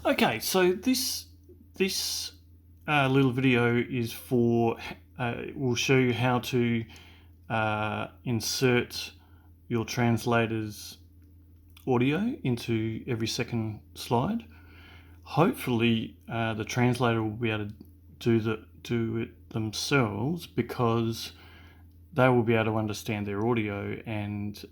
Okay, so this little video is for will show you how to insert your translator's audio into every second slide. Hopefully, the translator will be able to do it themselves, because they will be able to understand their audio and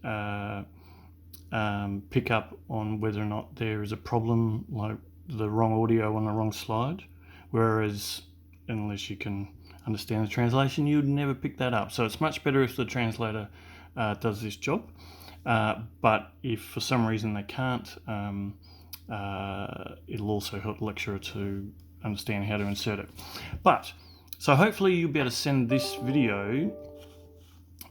pick up on whether or not there is a problem, like the wrong audio on the wrong slide, whereas unless you can understand the translation, you'd never pick that up. So it's much better if the translator does this job, but if for some reason they can't, it'll also help the lecturer to understand how to insert it. So hopefully you'll be able to send this video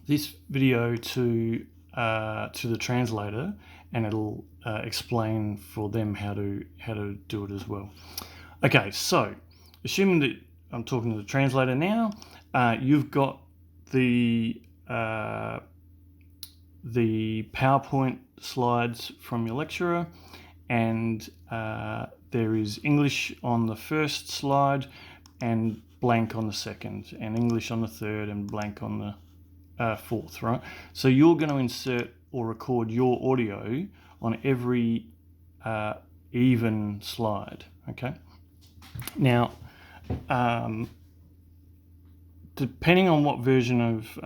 to the translator, and it'll explain for them how to do it as well. Okay, so assuming that I'm talking to the translator now, you've got the PowerPoint slides from your lecturer, and there is English on the first slide and blank on the second, and English on the third and blank on the fourth, right? So you're going to insert or record your audio on every even slide, okay? Now, depending on what version of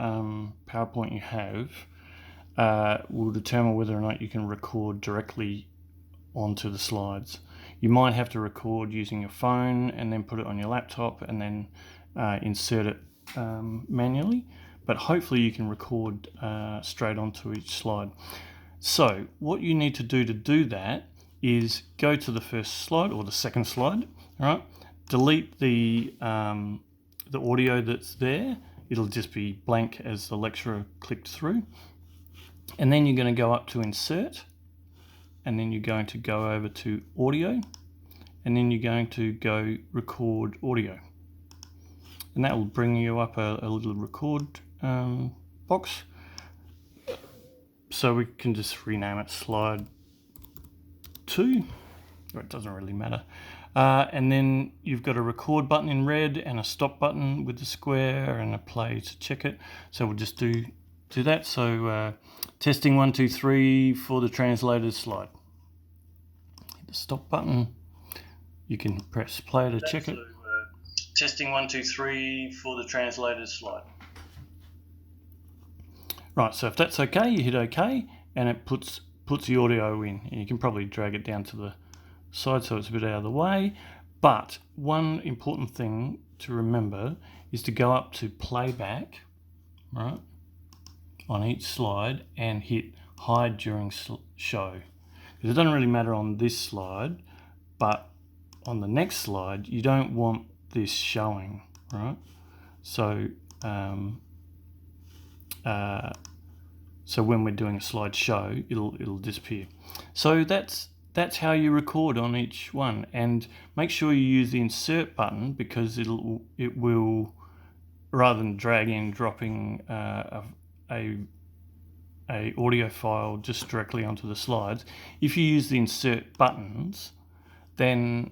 PowerPoint you have, will determine whether or not you can record directly onto the slides. You might have to record using your phone and then put it on your laptop and then insert it manually, but hopefully you can record straight onto each slide. So what you need to do that is go to the first slide or the second slide, all right? Delete the audio that's there. It'll just be blank as the lecturer clicked through. And then you're going to go up to Insert, and then you're going to go over to Audio, and then you're going to go Record Audio. And that will bring you up a little record box. So we can just rename it Slide 2, or it doesn't really matter. And then you've got a record button in red and a stop button with the square and a play to check it. So we'll just do that. So testing 1, 2, 3 for the translator's slide. Hit the stop button. You can press play to check it. Testing 1, 2, 3 for the translator's slide. Right, so if that's okay, you hit OK, and it puts the audio in. And you can probably drag it down to the side so it's a bit out of the way. But one important thing to remember is to go up to playback, right, on each slide and hit hide during show. Because it doesn't really matter on this slide, but on the next slide, you don't want this showing, right? So so when we're doing a slide show, it'll disappear. So that's how you record on each one. And make sure you use the insert button, because it will, rather than dragging, dropping a audio file just directly onto the slides, if you use the insert buttons, then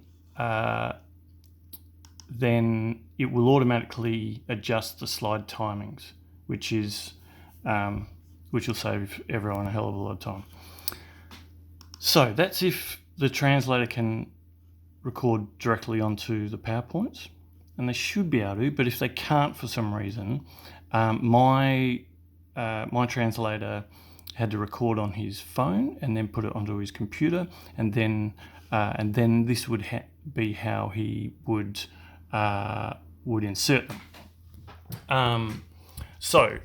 it will automatically adjust the slide timings, which will save everyone a hell of a lot of time. So that's if the translator can record directly onto the PowerPoints, and they should be able to, but if they can't for some reason, my translator had to record on his phone and then put it onto his computer, and then this would be how he would insert them. So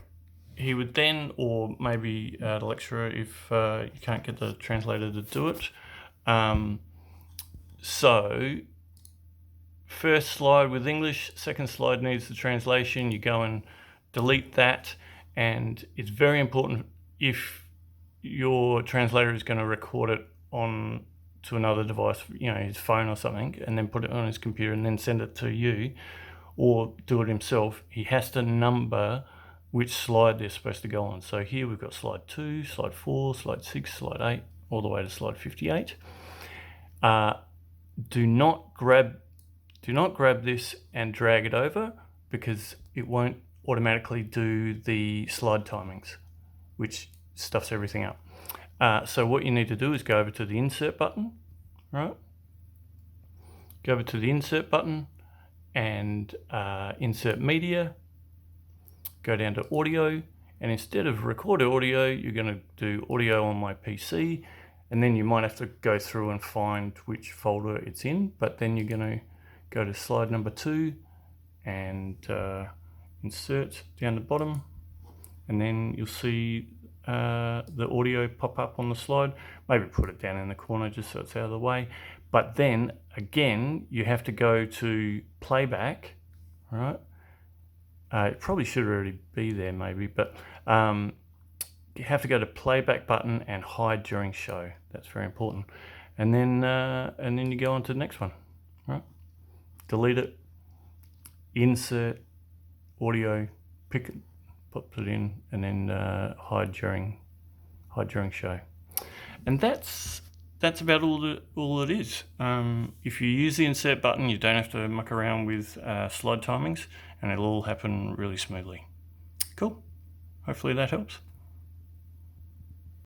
he would then, or maybe the lecturer, if you can't get the translator to do it. So first slide with English, second slide needs the translation. You go and delete that, and it's very important, if your translator is going to record it on to another device, his phone or something, and then put it on his computer and then send it to you, or do it himself, he has to number which slide they're supposed to go on. So here we've got slide 2, slide 4, slide 6, slide 8, all the way to slide 58. do not grab this and drag it over, because it won't automatically do the slide timings, which stuffs everything up. So what you need to do is go over to the insert button, right? Go over to the insert button and insert media, go down to audio, and instead of record audio, you're going to do audio on my PC, and then you might have to go through and find which folder it's in, but then you're going to go to slide number 2 and insert down the bottom, and then you'll see the audio pop up on the slide. Maybe put it down in the corner just so it's out of the way. But then again, you have to go to playback, right? It probably should already be there maybe, but you have to go to playback button and hide during show. That's very important. And then you go on to the next one, right? Delete it, insert audio, pick it, put it in, and then hide during show. And that's about all it is. If you use the insert button, you don't have to muck around with slide timings, and it'll all happen really smoothly. Cool. Hopefully that helps.